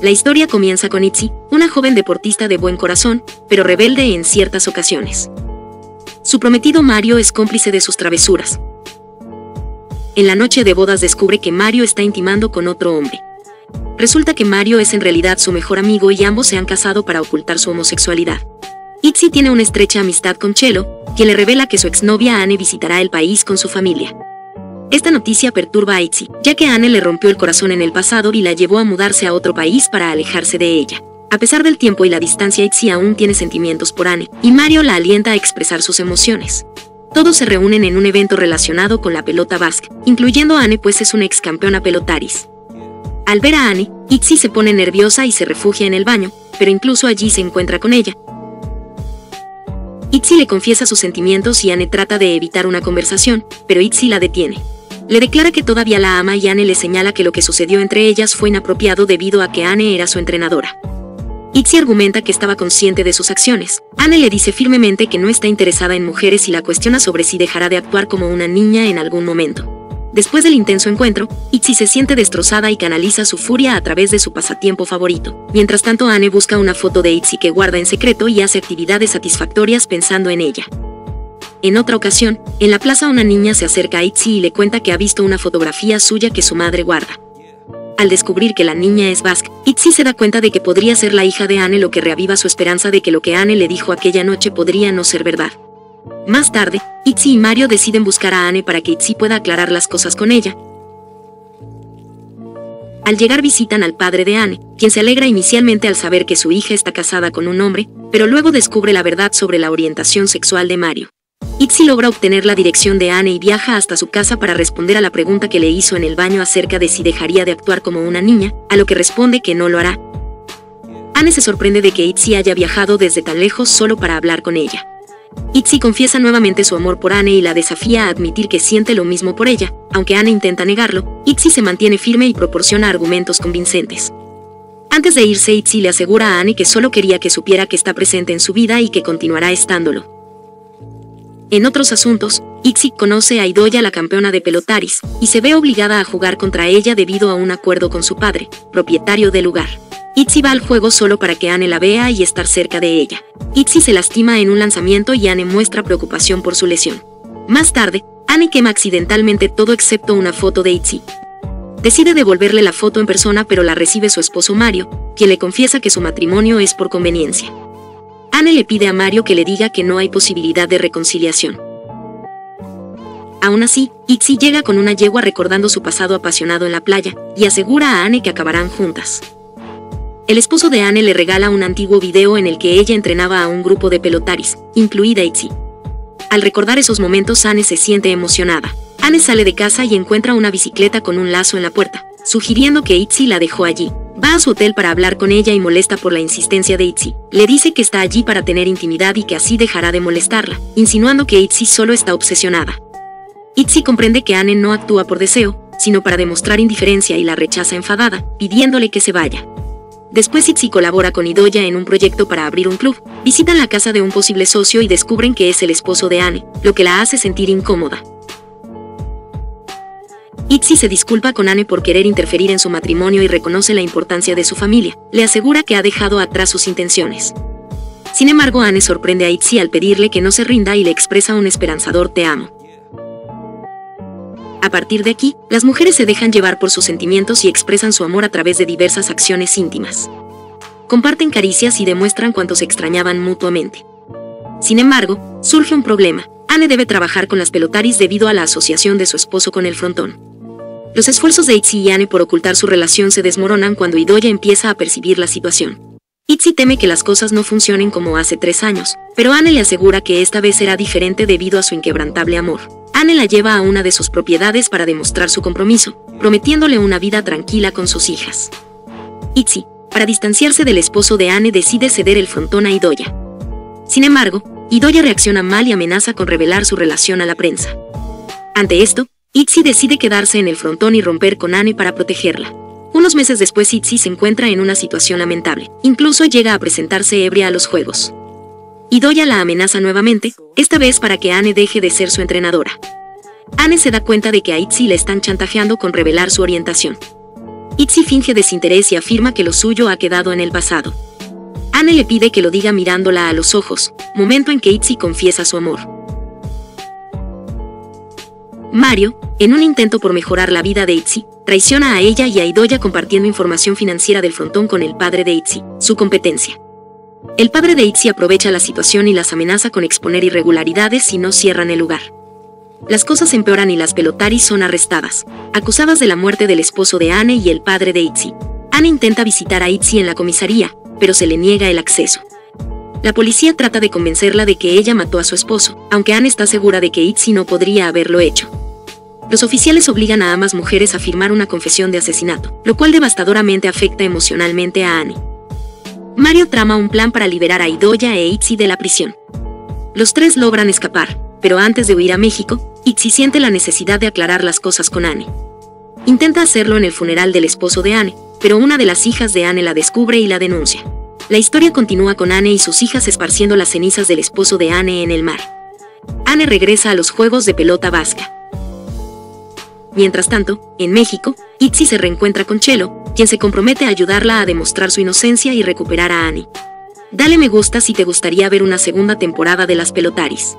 La historia comienza con Itzy, una joven deportista de buen corazón, pero rebelde en ciertas ocasiones. Su prometido Mario es cómplice de sus travesuras. En la noche de bodas descubre que Mario está intimando con otro hombre. Resulta que Mario es en realidad su mejor amigo y ambos se han casado para ocultar su homosexualidad. Itzy tiene una estrecha amistad con Chelo, quien le revela que su exnovia Anne visitará el país con su familia. Esta noticia perturba a Itzy, ya que Anne le rompió el corazón en el pasado y la llevó a mudarse a otro país para alejarse de ella. A pesar del tiempo y la distancia, Itzy aún tiene sentimientos por Anne, y Mario la alienta a expresar sus emociones. Todos se reúnen en un evento relacionado con la pelota básquet, incluyendo a Anne, pues es una ex campeona pelotaris. Al ver a Anne, Itzy se pone nerviosa y se refugia en el baño, pero incluso allí se encuentra con ella. Itzy le confiesa sus sentimientos y Anne trata de evitar una conversación, pero Itzy la detiene. Le declara que todavía la ama y Anne le señala que lo que sucedió entre ellas fue inapropiado debido a que Anne era su entrenadora. Itzy argumenta que estaba consciente de sus acciones. Anne le dice firmemente que no está interesada en mujeres y la cuestiona sobre si dejará de actuar como una niña en algún momento. Después del intenso encuentro, Itzy se siente destrozada y canaliza su furia a través de su pasatiempo favorito. Mientras tanto, Anne busca una foto de Itzy que guarda en secreto y hace actividades satisfactorias pensando en ella. En otra ocasión, en la plaza una niña se acerca a Itzy y le cuenta que ha visto una fotografía suya que su madre guarda. Al descubrir que la niña es vasca, Itzy se da cuenta de que podría ser la hija de Anne, lo que reaviva su esperanza de que lo que Anne le dijo aquella noche podría no ser verdad. Más tarde, Itzy y Mario deciden buscar a Anne para que Itzy pueda aclarar las cosas con ella. Al llegar visitan al padre de Anne, quien se alegra inicialmente al saber que su hija está casada con un hombre, pero luego descubre la verdad sobre la orientación sexual de Mario. Itzy logra obtener la dirección de Anne y viaja hasta su casa para responder a la pregunta que le hizo en el baño acerca de si dejaría de actuar como una niña, a lo que responde que no lo hará. Anne se sorprende de que Itzy haya viajado desde tan lejos solo para hablar con ella. Itzy confiesa nuevamente su amor por Anne y la desafía a admitir que siente lo mismo por ella. Aunque Anne intenta negarlo, Itzy se mantiene firme y proporciona argumentos convincentes. Antes de irse, Itzy le asegura a Anne que solo quería que supiera que está presente en su vida y que continuará estándolo. En otros asuntos, Itzy conoce a Idoya, la campeona de pelotaris, y se ve obligada a jugar contra ella debido a un acuerdo con su padre, propietario del lugar. Itzy va al juego solo para que Anne la vea y estar cerca de ella. Itzy se lastima en un lanzamiento y Anne muestra preocupación por su lesión. Más tarde, Anne quema accidentalmente todo excepto una foto de Itzy. Decide devolverle la foto en persona, pero la recibe su esposo Mario, quien le confiesa que su matrimonio es por conveniencia. Anne le pide a Mario que le diga que no hay posibilidad de reconciliación. Aún así, Itzy llega con una yegua recordando su pasado apasionado en la playa, y asegura a Anne que acabarán juntas. El esposo de Anne le regala un antiguo video en el que ella entrenaba a un grupo de pelotaris, incluida Itzy. Al recordar esos momentos, Anne se siente emocionada. Anne sale de casa y encuentra una bicicleta con un lazo en la puerta, sugiriendo que Itzy la dejó allí. Va a su hotel para hablar con ella y molesta por la insistencia de Itzy. Le dice que está allí para tener intimidad y que así dejará de molestarla, insinuando que Itzy solo está obsesionada. Itzy comprende que Anne no actúa por deseo, sino para demostrar indiferencia y la rechaza enfadada, pidiéndole que se vaya. Después Itzy colabora con Idoya en un proyecto para abrir un club. Visitan la casa de un posible socio y descubren que es el esposo de Anne, lo que la hace sentir incómoda. Itzy se disculpa con Anne por querer interferir en su matrimonio y reconoce la importancia de su familia. Le asegura que ha dejado atrás sus intenciones. Sin embargo, Anne sorprende a Itzy al pedirle que no se rinda y le expresa un esperanzador "te amo". A partir de aquí, las mujeres se dejan llevar por sus sentimientos y expresan su amor a través de diversas acciones íntimas. Comparten caricias y demuestran cuánto se extrañaban mutuamente. Sin embargo, surge un problema. Anne debe trabajar con las pelotaris debido a la asociación de su esposo con el frontón. Los esfuerzos de Itzy y Anne por ocultar su relación se desmoronan cuando Idoya empieza a percibir la situación. Itzy teme que las cosas no funcionen como hace 3 años, pero Anne le asegura que esta vez será diferente debido a su inquebrantable amor. Anne la lleva a una de sus propiedades para demostrar su compromiso, prometiéndole una vida tranquila con sus hijas. Itzy, para distanciarse del esposo de Anne, decide ceder el frontón a Idoya. Sin embargo, Idoya reacciona mal y amenaza con revelar su relación a la prensa. Ante esto, Itzy decide quedarse en el frontón y romper con Anne para protegerla. Unos meses después, Itzy se encuentra en una situación lamentable. Incluso llega a presentarse ebria a los juegos. Idoya la amenaza nuevamente, esta vez para que Anne deje de ser su entrenadora. Anne se da cuenta de que a Itzy le están chantajeando con revelar su orientación. Itzy finge desinterés y afirma que lo suyo ha quedado en el pasado. Anne le pide que lo diga mirándola a los ojos, momento en que Itzy confiesa su amor. Mario, en un intento por mejorar la vida de Itzy, traiciona a ella y a Idoya compartiendo información financiera del frontón con el padre de Itzy, su competencia. El padre de Itzy aprovecha la situación y las amenaza con exponer irregularidades si no cierran el lugar. Las cosas empeoran y las Pelotaris son arrestadas, acusadas de la muerte del esposo de Anne y el padre de Itzy. Anne intenta visitar a Itzy en la comisaría, pero se le niega el acceso. La policía trata de convencerla de que ella mató a su esposo, aunque Anne está segura de que Itzy no podría haberlo hecho. Los oficiales obligan a ambas mujeres a firmar una confesión de asesinato, lo cual devastadoramente afecta emocionalmente a Anne. Mario trama un plan para liberar a Idoya e Itzy de la prisión. Los tres logran escapar, pero antes de huir a México, Itzy siente la necesidad de aclarar las cosas con Anne. Intenta hacerlo en el funeral del esposo de Anne, pero una de las hijas de Anne la descubre y la denuncia. La historia continúa con Anne y sus hijas esparciendo las cenizas del esposo de Anne en el mar. Anne regresa a los juegos de pelota vasca. Mientras tanto, en México, Itzy se reencuentra con Chelo, quien se compromete a ayudarla a demostrar su inocencia y recuperar a Anne. Dale me gusta si te gustaría ver una segunda temporada de Las Pelotaris.